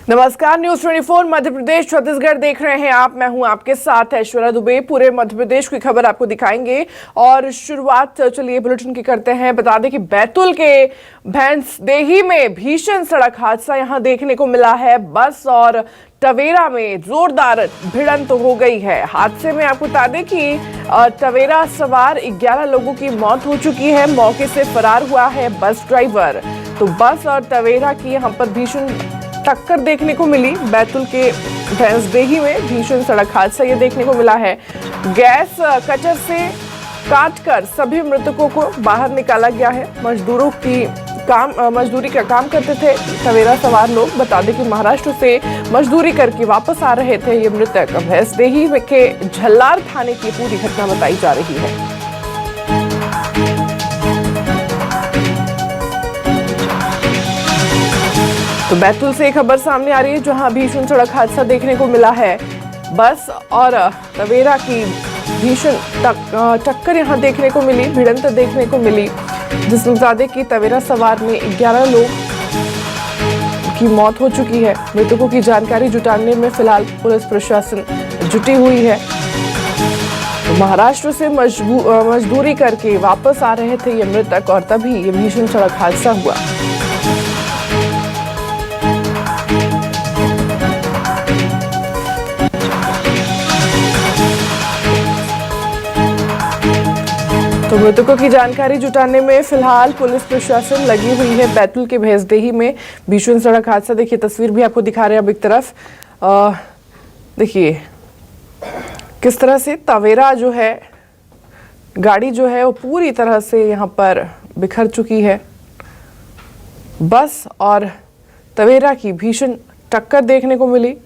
नमस्कार, न्यूज 24 मध्य प्रदेश छत्तीसगढ़ देख रहे हैं आप। मैं हूं आपके साथ ऐश्वर्या दुबे। पूरे मध्य प्रदेश की खबर आपको दिखाएंगे और शुरुआत चलिए बुलेटिन की करते हैं। बता दें कि बैतूल के भैंसदेही में भीषण सड़क हादसा यहां देखने को मिला है। बस और टवेरा में जोरदार भिड़ंत हो गई है। हादसे में आपको बता दें कि टवेरा सवार 11 लोगों की मौत हो चुकी है। मौके से फरार हुआ है बस ड्राइवर। तो बस और टवेरा की यहां पर भीषण टक्कर देखने को मिली। बैतूल के भैंसदेही में भीषण सड़क हादसा ये देखने को मिला है। गैस कटर से काटकर सभी मृतकों को बाहर निकाला गया है। मजदूरी का काम करते थे टवेरा सवार लोग। बता दें कि महाराष्ट्र से मजदूरी करके वापस आ रहे थे ये मृतक। भैंसदेही के झल्लार थाने की पूरी घटना बताई जा रही है। तो बैतूल से एक खबर सामने आ रही है जहां भीषण सड़क हादसा देखने को मिला है। बस और टवेरा की भीषण टक्कर यहां देखने को मिली, भिड़ंत देखने को मिली, जिसमें बता दें कि टवेरा सवार में 11 लोग की मौत हो चुकी है। मृतकों की जानकारी जुटाने में फिलहाल पुलिस प्रशासन जुटी हुई है। तो महाराष्ट्र से मजदूरी करके वापस आ रहे थे ये मृतक और तभी ये भीषण सड़क हादसा हुआ। तो मृतकों की जानकारी जुटाने में फिलहाल पुलिस प्रशासन लगी हुई है। बैतूल के भैंसदेही में भीषण सड़क हादसा, देखिए तस्वीर भी आपको दिखा रहे हैं अब एक तरफ। देखिए किस तरह से टवेरा जो है, गाड़ी जो है वो पूरी तरह से यहाँ पर बिखर चुकी है। बस और टवेरा की भीषण टक्कर देखने को मिली।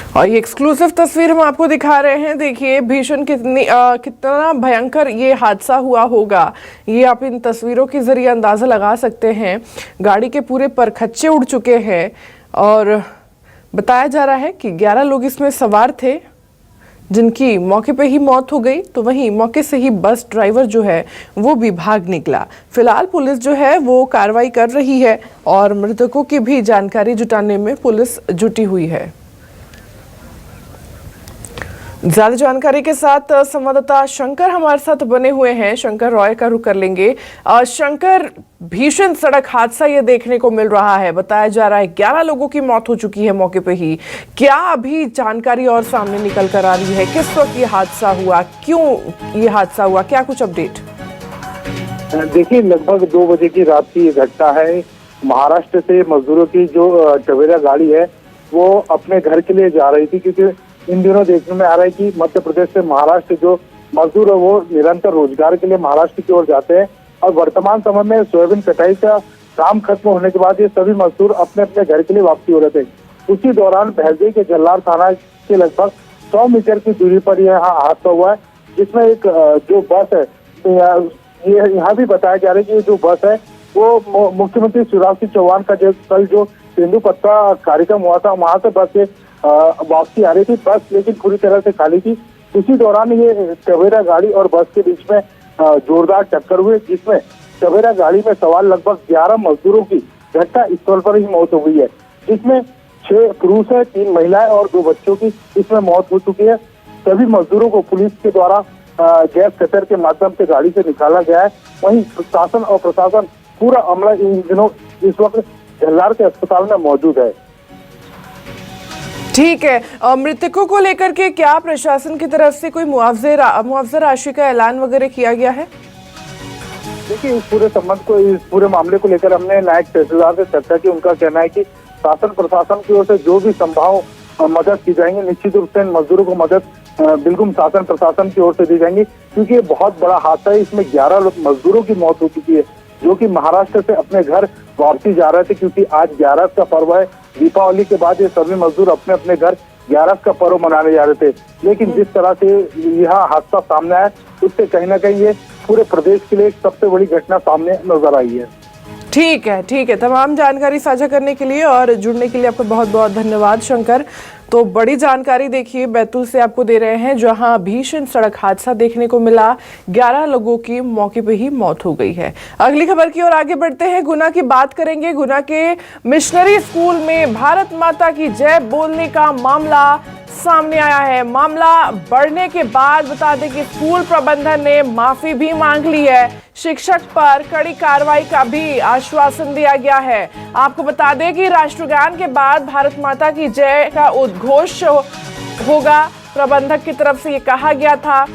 और ये एक्सक्लूसिव तस्वीर हम आपको दिखा रहे हैं। देखिए भीषण कितना भयंकर ये हादसा हुआ होगा, ये आप इन तस्वीरों के जरिए अंदाजा लगा सकते हैं। गाड़ी के पूरे परखच्चे उड़ चुके हैं और बताया जा रहा है कि 11 लोग इसमें सवार थे जिनकी मौके पे ही मौत हो गई। तो वहीं मौके से ही बस ड्राइवर जो है वो भी भाग निकला। फिलहाल पुलिस जो है वो कार्रवाई कर रही है और मृतकों की भी जानकारी जुटाने में पुलिस जुटी हुई है। ज्यादा जानकारी के साथ संवाददाता शंकर हमारे साथ बने हुए हैं। शंकर, रॉय का रुख कर लेंगे। शंकर, भीषण सड़क हादसा ये देखने को मिल रहा है, बताया जा रहा है 11 लोगों की मौत हो चुकी है मौके पे ही। क्या अभी जानकारी और सामने निकल कर आ रही है? किस वक्त ये हादसा हुआ, क्यों ये हादसा हुआ, क्या कुछ अपडेट? देखिए लगभग 2 बजे की रात की ये घटना है। महाराष्ट्र से मजदूरों की जो टवेरा गाड़ी है वो अपने घर के लिए जा रही थी, क्योंकि इन दिनों देखने में आ रहा है कि मध्य प्रदेश से महाराष्ट्र जो मजदूर है वो निरंतर रोजगार के लिए महाराष्ट्र की ओर जाते हैं। और वर्तमान समय में सोयाबीन कटाई का काम खत्म होने के बाद ये सभी मजदूर अपने अपने घर के लिए वापसी हो रहे थे। उसी दौरान भैंसदेही के झल्लार थाना के लगभग 100 मीटर की दूरी पर यह हादसा हुआ है, जिसमें एक जो बस है, ये यहाँ भी बताया जा रहा है कि जो बस है वो मुख्यमंत्री शिवराज सिंह चौहान का जो कल जो तेंदुपत्ता कार्यक्रम हुआ था वहां से बस से वापसी आ रही थी। बस लेकिन पूरी तरह से खाली थी। उसी दौरान ये टवेरा गाड़ी और बस के बीच में जोरदार टक्कर हुई, जिसमें टवेरा गाड़ी में सवार लगभग 11 मजदूरों की घटना स्थल पर ही मौत हो गई है, जिसमें 6 पुरुष है, 3 महिलाएं और 2 बच्चों की इसमें मौत हो चुकी है। सभी मजदूरों को पुलिस के द्वारा गैस कटर के माध्यम से गाड़ी से निकाला गया है। वहीं प्रशासन और प्रशासन पूरा अमला इन दिनों इस वक्त झल्लार के अस्पताल में मौजूद है। ठीक है, मृतकों को लेकर के क्या प्रशासन की तरफ से कोई मुआवजा राशि का ऐलान वगैरह किया गया है? देखिए इस पूरे मामले को लेकर हमने नायब तहसीलदार से चर्चा की। उनका कहना है कि शासन प्रशासन की ओर से जो भी संभव मदद की जाएंगी, निश्चित रूप से मजदूरों को मदद बिल्कुल शासन प्रशासन की ओर से दी जाएंगी, क्योंकि ये बहुत बड़ा हादसा है। इसमें 11 मजदूरों की मौत हो चुकी है जो कि महाराष्ट्र से अपने घर वापसी जा रहे थे, क्योंकि आज 11 का पर्व है। दीपावली के बाद ये सभी मजदूर अपने अपने घर 11 का पर्व मनाने जा रहे थे। लेकिन जिस तरह से यह हादसा सामने आया उससे कहीं ना कहीं ये पूरे प्रदेश के लिए एक सबसे बड़ी घटना सामने नजर आई है। ठीक है। तमाम जानकारी साझा करने के लिए और जुड़ने के लिए आपका बहुत बहुत धन्यवाद शंकर। तो बड़ी जानकारी देखिए बैतूल से आपको दे रहे हैं, जहां भीषण सड़क हादसा देखने को मिला। 11 लोगों की मौके पे ही मौत हो गई है। अगली खबर की ओर आगे बढ़ते हैं। गुना की बात करेंगे। गुना के मिशनरी स्कूल में भारत माता की जय बोलने का मामला सामने आया है। मामला बढ़ने के बाद बता दें कि स्कूल प्रबंधन ने माफी भी मांग ली है। शिक्षक पर कड़ी कार्रवाई का भी आश्वासन दिया गया है। आपको बता दें कि राष्ट्रगान के बाद भारत माता की जय का उद्घोष होगा। प्रबंधक की तरफ से ये कहा गया था,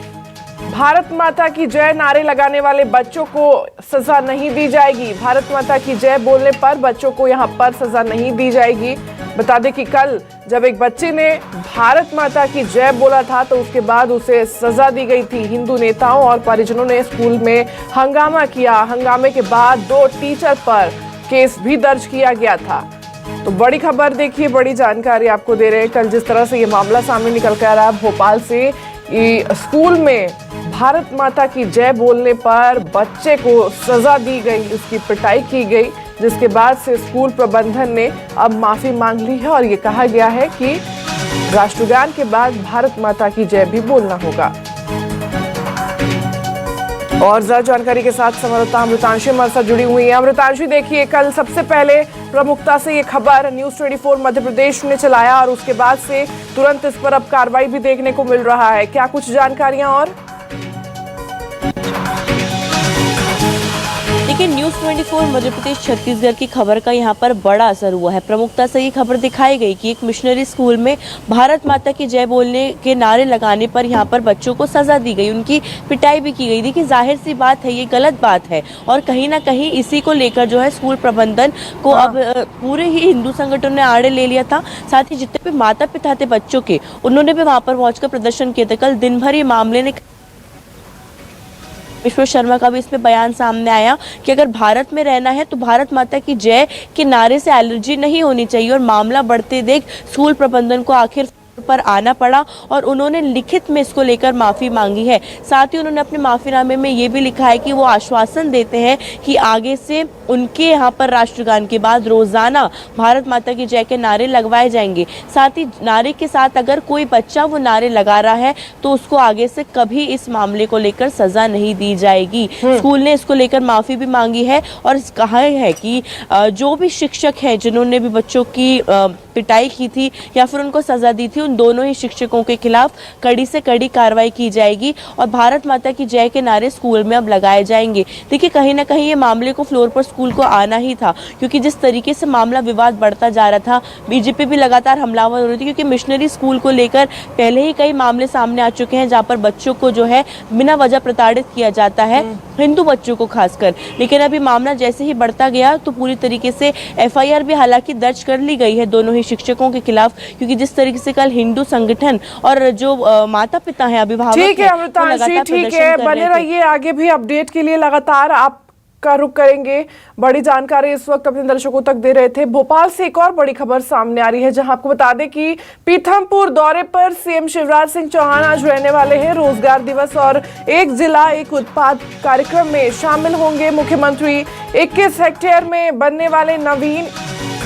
भारत माता की जय नारे लगाने वाले बच्चों को सजा नहीं दी जाएगी। भारत माता की जय बोलने पर बच्चों को यहाँ पर सजा नहीं दी जाएगी। बता दें कि कल जब एक बच्चे ने भारत माता की जय बोला था तो उसके बाद उसे सजा दी गई थी। हिंदू नेताओं और परिजनों ने स्कूल में हंगामा किया। हंगामे के बाद 2 टीचर पर केस भी दर्ज किया गया था। तो बड़ी खबर देखिए, बड़ी जानकारी आपको दे रहे हैं। कल जिस तरह से ये मामला सामने निकल कर आया भोपाल से, स्कूल में भारत माता की जय बोलने पर बच्चे को सजा दी गई, उसकी पिटाई की गई, जिसके बाद से स्कूल प्रबंधन ने अब माफी मांग ली है और ये कहा गया है कि राष्ट्रगान के बाद भारत माता की जय भी बोलना होगा। और ज्यादा जानकारी के साथ संवाददाता अमृतांशी हमारे साथ जुड़ी हुई है। अमृतांशी, देखिए कल सबसे पहले प्रमुखता से ये खबर न्यूज़ 24 मध्य प्रदेश ने चलाया और उसके बाद से तुरंत इस पर अब कार्रवाई भी देखने को मिल रहा है। क्या कुछ जानकारियां और? देखिए, न्यूज़ 24 मध्य प्रदेश छत्तीसगढ़ की खबर का यहाँ पर बड़ा असर हुआ है। प्रमुखता से ये खबर दिखाई गई कि एक मिशनरी स्कूल में भारत माता की जय बोलने के नारे लगाने पर यहाँ पर बच्चों को सजा दी गई, उनकी पिटाई भी की गई। देखिए, जाहिर सी बात है, ये गलत बात है और कहीं ना कहीं इसी को लेकर जो है स्कूल प्रबंधन को अब पूरे ही हिंदू संगठन ने आड़े ले लिया था। साथ ही जितने भी माता पिता थे बच्चों के, उन्होंने भी वहाँ पर पहुंचकर प्रदर्शन किए थे। कल दिन भर ये मामले ने विश्व शर्मा का भी इसमें बयान सामने आया कि अगर भारत में रहना है तो भारत माता की जय के नारे से एलर्जी नहीं होनी चाहिए। और मामला बढ़ते देख स्कूल प्रबंधन को आखिर पर आना पड़ा और उन्होंने लिखित में इसको लेकर माफी मांगी है। साथ ही उन्होंने अपने माफीनामे में ये भी लिखा है कि वो आश्वासन देते हैं कि आगे से उनके यहाँ पर राष्ट्रगान के बाद रोजाना भारत माता की जय के नारे लगवाए जाएंगे। साथ ही नारे के साथ अगर कोई बच्चा वो नारे लगा रहा है तो उसको आगे से कभी इस मामले को लेकर सजा नहीं दी जाएगी। स्कूल ने इसको लेकर माफी भी मांगी है और कहा है कि जो भी शिक्षक हैं जिन्होंने भी बच्चों की पिटाई की थी या फिर उनको सजा दी थी, उन दोनों ही शिक्षकों के खिलाफ कड़ी से कड़ी कार्रवाई की जाएगी और भारत माता की जय के नारे स्कूल में अब लगाए जाएंगे। देखिए, कहीं ना कहीं ये मामले को फ्लोर पर स्कूल को आना ही था, क्योंकि जिस तरीके से मामला विवाद बढ़ता जा रहा था, बीजेपी भी लगातार हमलावर हो रही थी, क्योंकि मिशनरी स्कूल को लेकर पहले ही कई मामले सामने आ चुके हैं जहाँ पर बच्चों को जो है बिना वजह प्रताड़ित किया जाता है, हिंदू बच्चों को खासकर। लेकिन अभी मामला जैसे ही बढ़ता गया तो पूरी तरीके से FIR भी हालांकि दर्ज कर ली गई है दोनों ही शिक्षकों के खिलाफ, क्योंकि जिस तरीके से कल हिंदू संगठन और जो माता पिता हैं, अभिभावक ठीक है अमृतांशी, ठीक है, बने रहिए। आगे भी अपडेट के लिए लगातार आप का रुख करेंगे। बड़ी जानकारी इस वक्त अपने दर्शकों तक दे रहे थे। भोपाल से एक और बड़ी खबर सामने आ रही है, जहां आपको बता दें कि पीथमपुर दौरे पर सीएम शिवराज सिंह चौहान आज रहने वाले हैं। रोजगार दिवस और एक जिला एक उत्पाद कार्यक्रम में शामिल होंगे मुख्यमंत्री। 21 हेक्टेयर में बनने वाले नवीन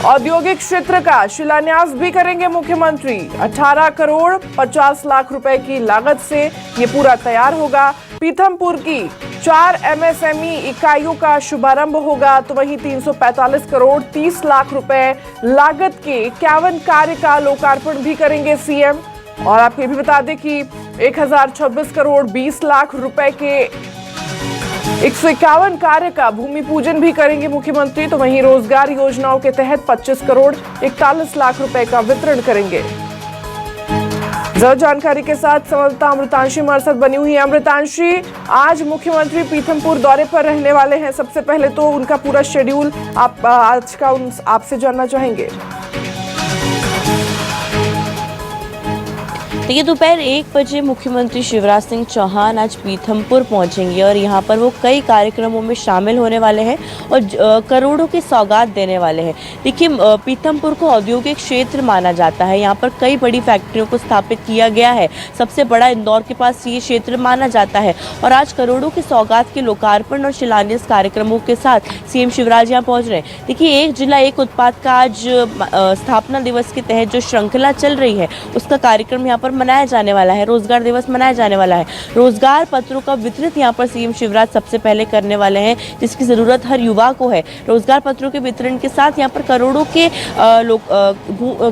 औद्योगिक क्षेत्र का शिलान्यास भी करेंगे मुख्यमंत्री। 18 करोड़ 50 लाख रुपए की लागत से ये पूरा तैयार होगा। पीथमपुर की 4 MSME इकाइयों का शुभारंभ होगा, तो वहीं 345 करोड़ 30 लाख रुपए लागत के 51 कार्य का लोकार्पण भी करेंगे सीएम। और आपको ये भी बता दें कि 1026 करोड़ 20 लाख रुपए के 151 कार्य का भूमि पूजन भी करेंगे मुख्यमंत्री। तो वहीं रोजगार योजनाओं के तहत 25 करोड़ 41 लाख रुपए का वितरण करेंगे। ज्यादा जानकारी के साथ संवाददाता अमृतांशी हमारे साथ बनी हुई है। अमृतांशी, आज मुख्यमंत्री पीथमपुर दौरे पर रहने वाले हैं। सबसे पहले तो उनका पूरा शेड्यूल आप आज का आपसे जानना चाहेंगे। देखिए, दोपहर 1 बजे मुख्यमंत्री शिवराज सिंह चौहान आज पीथमपुर पहुंचेंगे और यहाँ पर वो कई कार्यक्रमों में शामिल होने वाले हैं और करोड़ों की सौगात देने वाले हैं। देखिए, पीथमपुर को औद्योगिक क्षेत्र माना जाता है। यहाँ पर कई बड़ी फैक्ट्रियों को स्थापित किया गया है। सबसे बड़ा इंदौर के पास ये क्षेत्र माना जाता है और आज करोड़ों की सौगात के लोकार्पण और शिलान्यास कार्यक्रमों के साथ सीएम शिवराज यहाँ पहुँच रहे हैं। देखिए, एक जिला एक उत्पाद का आज स्थापना दिवस के तहत जो श्रृंखला चल रही है उसका कार्यक्रम यहाँ पर मनाया जाने वाला है। रोजगार दिवस मनाया जाने वाला है। रोजगार पत्रों का वितरित यहाँ पर सीएम शिवराज सबसे पहले करने वाले हैं, जिसकी जरूरत हर युवा को है। रोजगार पत्रों के वितरण के साथ यहाँ पर करोड़ों के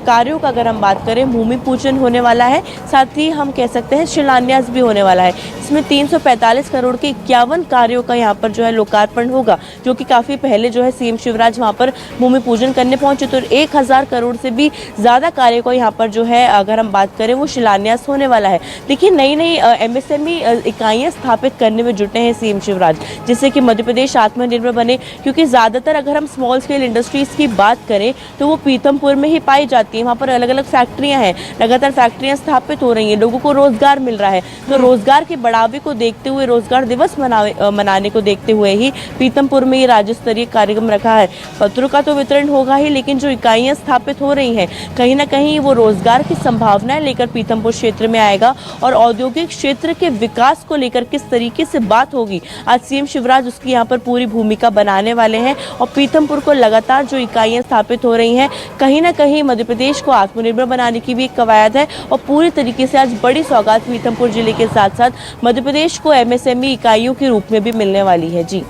कार्यों का अगर हम बात करें, भूमि पूजन होने वाला है, साथ ही हम कह सकते हैं शिलान्यास भी होने वाला है। इसमें 345 करोड़ के 51 कार्यों का यहाँ पर जो है लोकार्पण होगा, जो कि काफी पहले जो है सीएम शिवराज वहाँ पर भूमि पूजन करने पहुंचे। तो 1000 करोड़ से भी ज्यादा कार्यों को यहाँ पर जो है अगर हम बात करें वो शिलान्यास होने वाला है। देखिए, नई नई एमएसएमई इकाइयां स्थापित करने में जुटे हैं सीएम शिवराज, जिससे कि मध्य प्रदेश आत्मनिर्भर बने, क्योंकि ज्यादातर अगर हम स्मॉल स्केल इंडस्ट्रीज की बात करें तो वो पीथमपुर में ही पाई जाती है। वहाँ पर अलग अलग फैक्ट्रियां हैं, लगातार फैक्ट्रियां स्थापित हो रही हैं, लोगों को रोजगार मिल रहा है। तो रोजगार के बढ़ावे को देखते हुए, रोजगार दिवस मनाने को देखते हुए ही पीथमपुर में ये राज्य स्तरीय कार्यक्रम रखा है। पत्रों का तो वितरण होगा ही, लेकिन जो इकाइयां स्थापित हो रही हैं, कहीं ना कहीं वो रोजगार की संभावनाएं लेकर पीथमपुर क्षेत्र में आएगा और औद्योगिक क्षेत्र के विकास को लेकर किस तरीके से बात होगी, आज सीएम शिवराज उसकी यहाँ पर पूरी भूमिका बनाने वाले हैं। और पीथमपुर को लगातार जो इकाइयां स्थापित हो रही हैं, कहीं ना कहीं मध्य प्रदेश को आत्मनिर्भर बनाने की भी एक कवायद है और पूरी तरीके से आज बड़ी सौगात पीथमपुर जिले के साथ साथ मध्य प्रदेश को एमएसएमई इकाइयों के रूप में भी मिलने वाली है। जी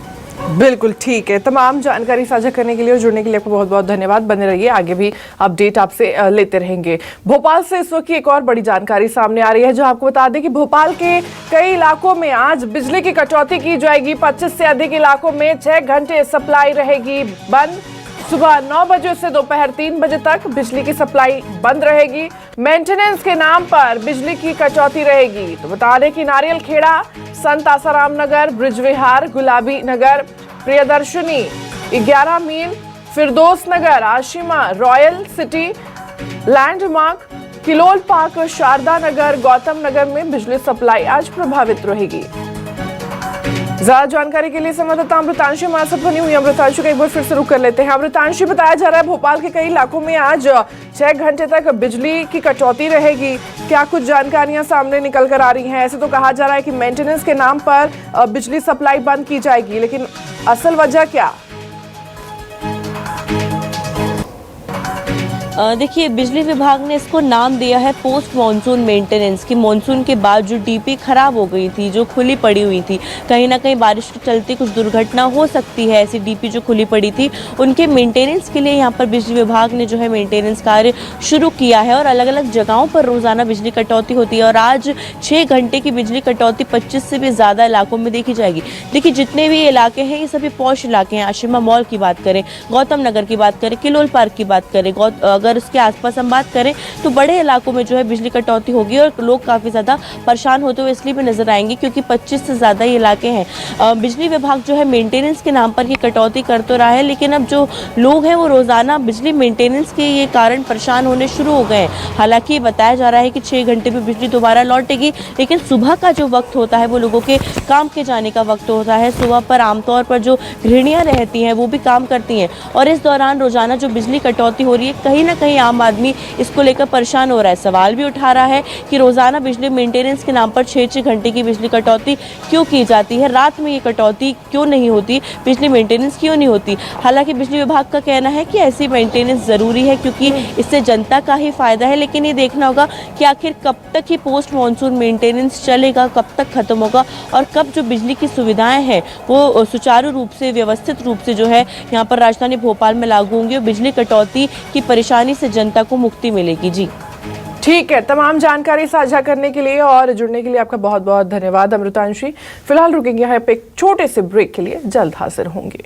बिल्कुल ठीक है। तमाम जानकारी साझा करने के लिए और जुड़ने के लिए आपको बहुत बहुत धन्यवाद। बने रहिए, आगे भी अपडेट आपसे लेते रहेंगे। भोपाल से इस वक्त की एक और बड़ी जानकारी सामने आ रही है, जो आपको बता दें कि भोपाल के कई इलाकों में आज बिजली की कटौती की जाएगी। 25 से अधिक इलाकों में 6 घंटे सप्लाई रहेगी बंद। सुबह 9 बजे से दोपहर 3 बजे तक बिजली की सप्लाई बंद रहेगी। मेंटेनेंस के नाम पर बिजली की कटौती रहेगी। तो बता दें कि नारियल खेड़ा, संत आसाराम नगर, ब्रिजविहार, गुलाबी नगर, प्रियदर्शनी, 11 मील, फिरदौस नगर, आशिमा, रॉयल सिटी, लैंडमार्क, किलोल पार्क, शारदा नगर, गौतम नगर में बिजली सप्लाई आज प्रभावित रहेगी। ज्यादा जानकारी के लिए संवाददाता अमृतांशी हमारे साथ बनी हुई। अमृतांशी का एक बार फिर से रुक कर लेते हैं। अमृतांशी, बताया जा रहा है भोपाल के कई इलाकों में आज 6 घंटे तक बिजली की कटौती रहेगी। क्या कुछ जानकारियां सामने निकल कर आ रही हैं? ऐसे तो कहा जा रहा है कि मेंटेनेंस के नाम पर बिजली सप्लाई बंद की जाएगी, लेकिन असल वजह क्या? देखिए, बिजली विभाग ने इसको नाम दिया है पोस्ट मानसून मेंटेनेंस, कि मानसून के बाद जो डीपी खराब हो गई थी, जो खुली पड़ी हुई थी, कहीं ना कहीं बारिश के चलते कुछ दुर्घटना हो सकती है, ऐसी डीपी जो खुली पड़ी थी उनके मेंटेनेंस के लिए यहाँ पर बिजली विभाग ने जो है मेंटेनेंस कार्य शुरू किया है और अलग अलग जगहों पर रोजाना बिजली कटौती होती है। और आज 6 घंटे की बिजली कटौती 25 से भी ज़्यादा इलाकों में देखी जाएगी। देखिए, जितने भी इलाके हैं ये सभी पॉश इलाके हैं। आशिमा मॉल की बात करें, गौतम नगर की बात करें, किलोल पार्क की बात करें, अगर उसके आसपास हम बात करें तो बड़े इलाकों में जो है बिजली कटौती होगी और लोग काफ़ी ज़्यादा परेशान होते हुए इसलिए भी नजर आएंगे क्योंकि 25 से ज़्यादा ये इलाके हैं। बिजली विभाग जो है मेंटेनेंस के नाम पर ये कटौती कर तो रहा है, लेकिन अब जो लोग हैं वो रोज़ाना बिजली मेंटेनेंस के ये कारण परेशान होने शुरू हो गए हैं। हालांकि बताया जा रहा है कि 6 घंटे में बिजली दोबारा लौटेगी, लेकिन सुबह का जो वक्त होता है वो लोगों के काम के जाने का वक्त होता है। सुबह पर आमतौर पर जो गृहिणियाँ रहती हैं वो भी काम करती हैं और इस दौरान रोज़ाना जो बिजली कटौती हो रही है, कहीं ना कहीं आम आदमी इसको लेकर परेशान हो रहा है। सवाल भी उठा रहा है कि रोजाना बिजली मेंटेनेंस के नाम पर 6-6 घंटे की बिजली कटौती क्यों की जाती है, रात में ये कटौती क्यों नहीं होती, बिजली मेंटेनेंस क्यों नहीं होती। हालांकि बिजली विभाग का कहना है कि ऐसी मेंटेनेंस जरूरी है क्योंकि इससे जनता का ही फायदा है, लेकिन ये देखना होगा कि आखिर कब तक ही पोस्ट मानसून मेंटेनेंस चलेगा, कब तक खत्म होगा और कब जो बिजली की सुविधाएं हैं वो सुचारू रूप से, व्यवस्थित रूप से जो है यहाँ पर राजधानी भोपाल में लागू होंगी और बिजली कटौती की परेशानी से जनता को मुक्ति मिलेगी। जी ठीक है, तमाम जानकारी साझा करने के लिए और जुड़ने के लिए आपका बहुत बहुत धन्यवाद अमृतांशी। फिलहाल रुकेंगे यहाँ पे एक छोटे से ब्रेक के लिए, जल्द हाजिर होंगे।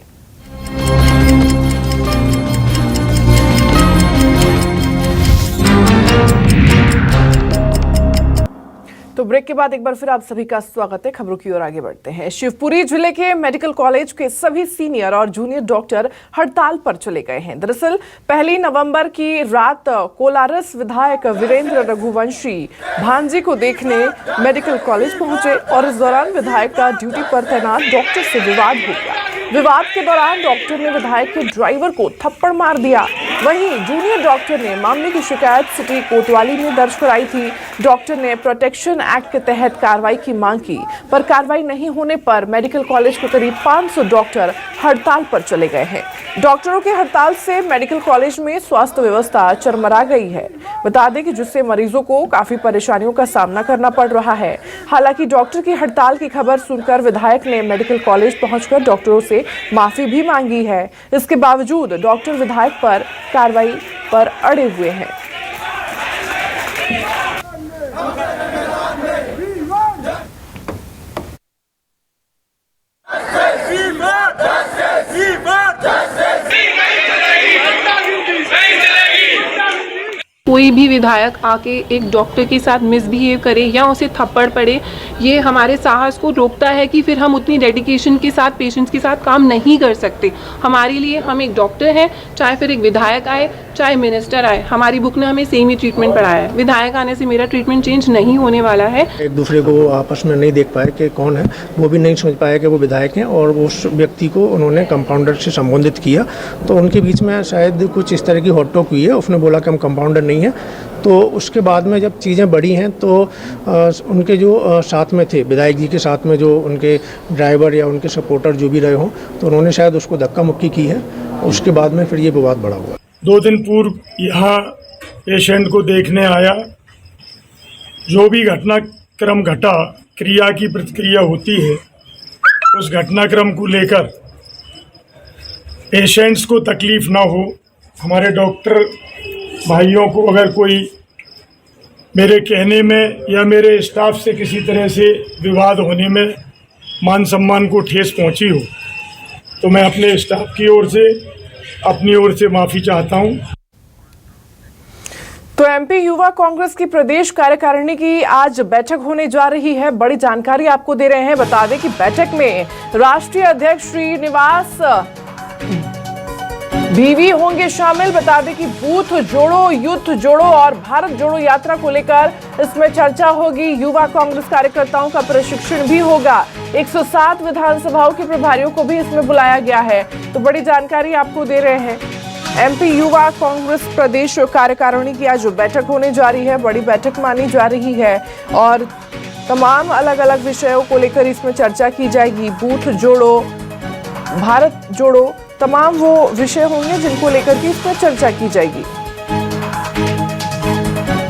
तो ब्रेक ब्रेक के बाद एक बार फिर आप सभी का स्वागत है। खबरों की ओर आगे बढ़ते हैं। शिवपुरी जिले के मेडिकल कॉलेज के सभी सीनियर और जूनियर डॉक्टर हड़ताल पर चले गए हैं। दरअसल 1 नवंबर की रात कोलारस विधायक वीरेंद्र रघुवंशी भांजी को देखने मेडिकल कॉलेज पहुंचे और इस दौरान विधायक का ड्यूटी पर तैनात डॉक्टर से विवाद हो गया। विवाद के दौरान डॉक्टर ने विधायक के ड्राइवर को थप्पड़ मार दिया। वहीं जूनियर डॉक्टर ने मामले की शिकायत सिटी कोतवाली में दर्ज कराई थी। डॉक्टर ने प्रोटेक्शन एक्ट के तहत कार्रवाई की मांग की, पर कार्रवाई नहीं होने पर मेडिकल कॉलेज के करीब 500 डॉक्टर हड़ताल पर चले गए हैं। डॉक्टरों की हड़ताल से मेडिकल कॉलेज में स्वास्थ्य व्यवस्था चरमरा गई है। बता दें कि जिससे मरीजों को काफी परेशानियों का सामना करना पड़ रहा है। हालांकि डॉक्टर की हड़ताल की खबर सुनकर विधायक ने मेडिकल कॉलेज पहुंचकर डॉक्टरों से माफी भी मांगी है। इसके बावजूद डॉक्टर विधायक पर कार्रवाई पर अड़े हुए हैं। कोई भी विधायक आके एक डॉक्टर के साथ मिसबिहेव करे या उसे थप्पड़ पड़े, ये हमारे साहस को रोकता है कि फिर हम उतनी डेडिकेशन के साथ पेशेंट्स के साथ काम नहीं कर सकते। हमारे लिए हम एक डॉक्टर हैं, चाहे फिर एक विधायक आए चाहे मिनिस्टर आए, हमारी बुक ने हमें सेम ही ट्रीटमेंट पढ़ाया है। विधायक आने से मेरा ट्रीटमेंट चेंज नहीं होने वाला है। एक दूसरे को आपस में नहीं देख पाए कि कौन है, वो भी नहीं समझ पाया कि वो विधायक हैं और उस व्यक्ति को उन्होंने कंपाउंडर से संबोधित किया। तो उनके बीच में शायद कुछ इस तरह की हॉट टॉक हुई है। उसने बोला कि हम कंपाउंडर नहीं हैं। तो उसके बाद में जब चीज़ें बढ़ी हैं तो उनके जो साथ में थे, विधायक जी के साथ में जो उनके ड्राइवर या उनके सपोर्टर जो भी रहे हों, तो उन्होंने शायद उसको धक्का मुक्की की है। उसके बाद में फिर ये विवाद बढ़ा हुआ। 2 दिन पूर्व यहाँ पेशेंट को देखने आया। जो भी घटनाक्रम घटा, क्रिया की प्रतिक्रिया होती है, उस घटनाक्रम को लेकर पेशेंट्स को तकलीफ ना हो, हमारे डॉक्टर भाइयों को अगर कोई मेरे कहने में या मेरे स्टाफ से किसी तरह से विवाद होने में मान सम्मान को ठेस पहुंची हो, तो मैं अपने स्टाफ की ओर से, अपनी ओर से माफ़ी चाहता हूं। तो एमपी युवा कांग्रेस की प्रदेश कार्यकारिणी की आज बैठक होने जा रही है। बड़ी जानकारी आपको दे रहे हैं। बता दें कि बैठक में राष्ट्रीय अध्यक्ष श्रीनिवास बीवी होंगे शामिल। बता दें कि बूथ जोड़ो, युद्ध जोड़ो और भारत जोड़ो यात्रा को लेकर इसमें चर्चा होगी। युवा कांग्रेस कार्यकर्ताओं का प्रशिक्षण भी होगा। 107 विधानसभाओं के प्रभारियों को भी इसमें बुलाया गया है। तो बड़ी जानकारी आपको दे रहे हैं। एमपी युवा कांग्रेस प्रदेश कार्यकारिणी की आज बैठक होने जा रही है। बड़ी बैठक मानी जा रही है और तमाम अलग अलग विषयों को लेकर इसमें चर्चा की जाएगी। बूथ जोड़ो, भारत जोड़ो, तमाम वो विषय होंगे जिनको लेकर के इसमें चर्चा की जाएगी।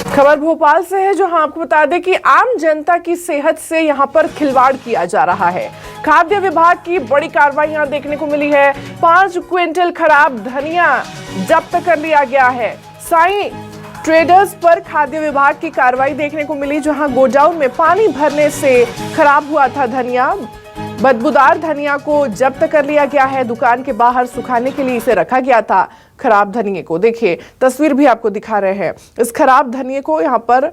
खबर भोपाल से है, जहां आपको बता दें कि आम जनता की सेहत से यहां पर खिलवाड़ किया जा रहा है। खाद्य विभाग की बड़ी कार्रवाई यहां देखने को मिली है। 5 क्विंटल खराब धनिया जब्त कर लिया गया है। साईं ट्रेडर्स पर खाद्य विभाग की कार्रवाई देखने को मिली, जहां गोडाउन में पानी भरने से खराब हुआ था धनिया। बदबूदार धनिया को जब्त कर लिया गया है। दुकान के बाहर सुखाने के लिए इसे रखा गया था। खराब धनिये को देखिए, तस्वीर भी आपको दिखा रहे हैं। इस खराब धनिये को यहाँ पर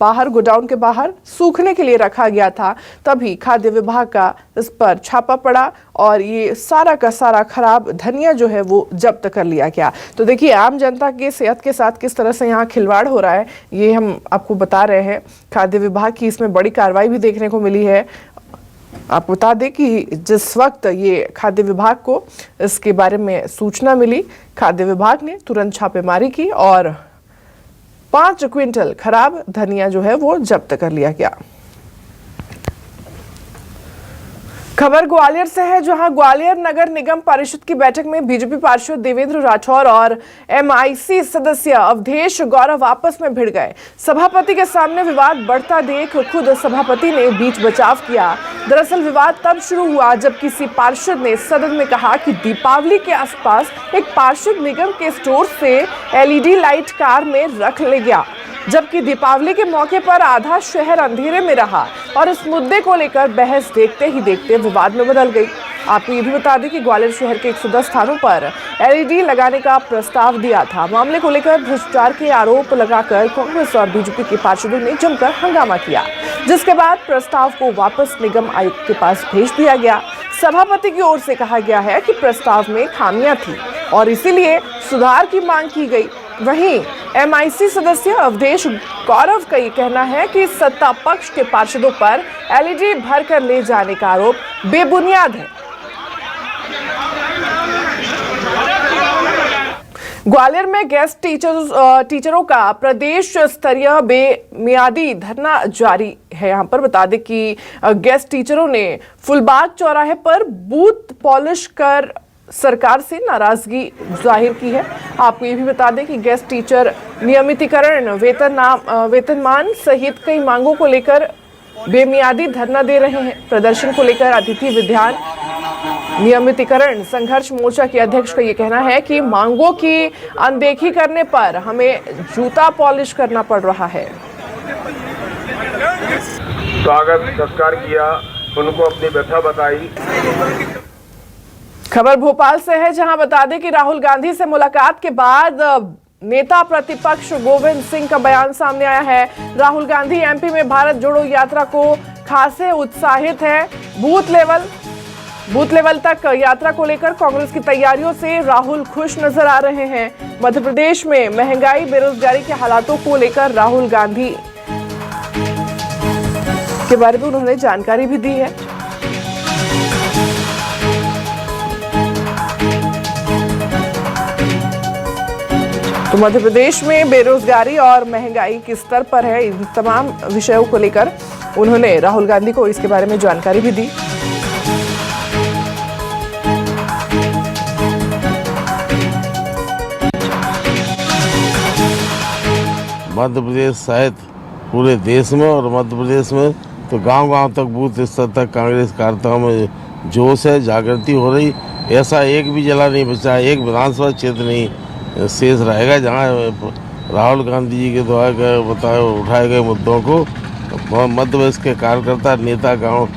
बाहर, गोडाउन के बाहर सूखने के लिए रखा गया था। तभी खाद्य विभाग का इस पर छापा पड़ा और ये सारा का सारा खराब धनिया जो है वो जब्त कर लिया गया। तो देखिए, आम जनता की सेहत के साथ किस तरह से यहाँ खिलवाड़ हो रहा है, ये हम आपको बता रहे हैं। खाद्य विभाग की इसमें बड़ी कार्रवाई भी देखने को मिली है। आपको बता दें कि जिस वक्त ये खाद्य विभाग को इसके बारे में सूचना मिली, खाद्य विभाग ने तुरंत छापेमारी की और 5 क्विंटल खराब धनिया जो है वो जब्त कर लिया गया। खबर ग्वालियर से है, जहां ग्वालियर नगर निगम परिषद की बैठक में बीजेपी पार्षद देवेंद्र राठौर और एमआईसी सदस्य अवधेश गौरव आपस में भिड़ गए। सभापति के सामने विवाद बढ़ता देख खुद सभापति ने बीच बचाव किया। दरअसल विवाद तब शुरू हुआ जब किसी पार्षद ने सदन में कहा कि दीपावली के आसपास एक पार्षद निगम के स्टोर से एलईडी लाइट कार में रख ले गया, जबकि दीपावली के मौके पर आधा शहर अंधेरे में रहा और इस मुद्दे को लेकर बहस देखते ही देखते विवाद में बदल गई। आपको ये भी बता दें कि ग्वालियर शहर के 110 स्थानों पर एलईडी लगाने का प्रस्ताव दिया था। मामले को लेकर भ्रष्टाचार के आरोप लगाकर कांग्रेस और बीजेपी के पार्षदों ने जमकर हंगामा किया, जिसके बाद प्रस्ताव को वापस निगम आयुक्त के पास भेज दिया गया। सभापति की ओर से कहा गया है कि प्रस्ताव में खामियां थी और इसीलिए सुधार की मांग की गई। वहीं एमआईसी सदस्य अवधेश गौरव का ये कहना है कि सत्ता पक्ष के पार्षदों पर एलईडी भरकर ले जाने का आरोप बेबुनियाद है। ग्वालियर में गेस्ट टीचरों का प्रदेश स्तरीय बेमियादी धरना जारी है। यहाँ पर बता दें कि गेस्ट टीचरों ने फुलबाग चौराहे पर बूथ पॉलिश कर सरकार से नाराजगी जाहिर की है। आपको ये भी बता दें कि गेस्ट टीचर नियमितीकरण, वेतनमान सहित कई मांगों को लेकर बेमियादी धरना दे रहे हैं। प्रदर्शन को लेकर अतिथि विद्यान नियमितीकरण संघर्ष मोर्चा के अध्यक्ष का ये कहना है कि मांगों की अनदेखी करने पर हमें जूता पॉलिश करना पड़ रहा है। स्वागत सत्कार किया, उनको अपनी व्यथा बताई। खबर भोपाल से है, जहां बता दें कि राहुल गांधी से मुलाकात के बाद नेता प्रतिपक्ष गोविंद सिंह का बयान सामने आया है। राहुल गांधी एमपी में भारत जोड़ो यात्रा को खासे उत्साहित है। बूथ लेवल तक यात्रा को लेकर कांग्रेस की तैयारियों से राहुल खुश नजर आ रहे हैं। मध्य प्रदेश में महंगाई, बेरोजगारी के हालातों को लेकर राहुल गांधी के बारे में उन्होंने जानकारी भी दी है। तो मध्य प्रदेश में बेरोजगारी और महंगाई किस स्तर पर है, इन तमाम विषयों को लेकर उन्होंने राहुल गांधी को इसके बारे में जानकारी भी दी। मध्य प्रदेश सहित पूरे देश में और मध्य प्रदेश में तो गांव-गांव तक, बूथ स्तर तक कांग्रेस कार्यकर्ताओं में जोश है, जागृति हो रही। ऐसा एक भी जिला नहीं बचा, एक विधानसभा क्षेत्र नहीं शेष रहेगा जहां राहुल गांधी जी के द्वारा उठाए गए मुद्दों को मध्य प्रदेश के कार्यकर्ता, नेता गांव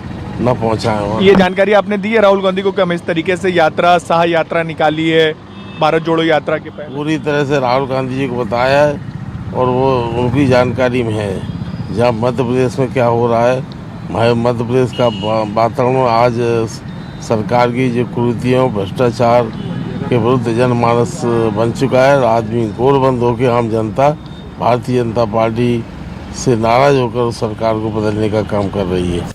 न पहुंचाए। ये जानकारी आपने दी है राहुल गांधी को कि हम इस तरीके से यात्रा, सह यात्रा निकाली है भारत जोड़ो यात्रा के पहले? पूरी तरह से राहुल गांधी जी को बताया है और वो उनकी जानकारी में है। जहाँ मध्य प्रदेश में क्या हो रहा है, मध्य प्रदेश का वातावरण आज सरकार की जो कुरीतियों, भ्रष्टाचार के विरुद्ध जनमानस बन चुका है। आदमी गोरबंद होकर आम जनता भारतीय जनता पार्टी से नाराज होकर सरकार को बदलने का काम कर रही है।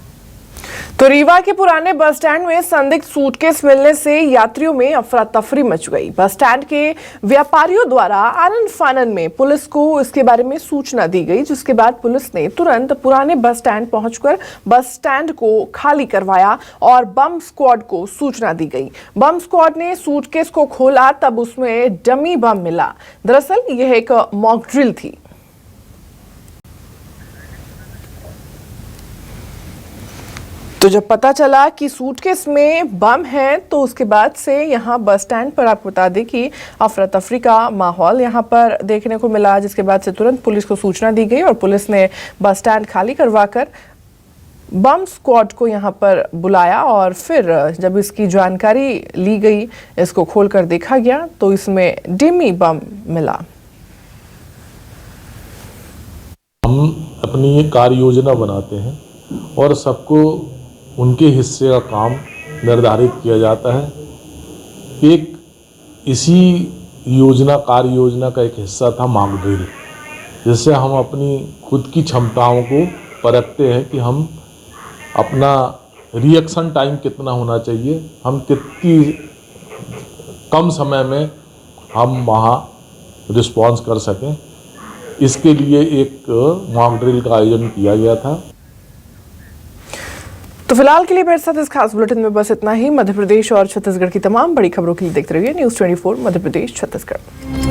तो रीवा के पुराने बस स्टैंड में संदिग्ध सूटकेस मिलने से यात्रियों में अफरा तफरी मच गई। बस स्टैंड के व्यापारियों द्वारा आनन फानन में पुलिस को इसके बारे में सूचना दी गई, जिसके बाद पुलिस ने तुरंत पुराने बस स्टैंड पहुंचकर बस स्टैंड को खाली करवाया और बम स्क्वाड को सूचना दी गई। बम स्क्वाड ने सूटकेस को खोला, तब उसमें डमी बम मिला। दरअसल यह एक मॉक ड्रिल थी। तो जब पता चला कि सूटकेस में बम है, तो उसके बाद से यहाँ बस स्टैंड पर आपको बता दें कि अफरा तफरी का माहौल यहाँ पर देखने को मिला, जिसके बाद से तुरंत पुलिस को सूचना दी गई और पुलिस ने बस स्टैंड खाली करवाकर बम स्क्वाड को यहाँ पर बुलाया और फिर जब इसकी जानकारी ली गई, इसको खोलकर देखा गया तो इसमें डिमी बम मिला। हम अपनी ये कार्य योजना बनाते हैं और सबको उनके हिस्से का काम निर्धारित किया जाता है। एक इसी कार्य योजना का एक हिस्सा था मॉक ड्रिल, जिससे हम अपनी खुद की क्षमताओं को परखते हैं कि हम अपना रिएक्शन टाइम कितना होना चाहिए, हम कितनी कम समय में हम वहाँ रिस्पॉन्स कर सकें। इसके लिए एक मॉक ड्रिल का आयोजन किया गया था। तो फिलहाल के लिए मेरे साथ इस खास बुलेटिन में बस इतना ही। मध्य प्रदेश और छत्तीसगढ़ की तमाम बड़ी खबरों के लिए देखते रहिए न्यूज़ 24 मध्य प्रदेश छत्तीसगढ़।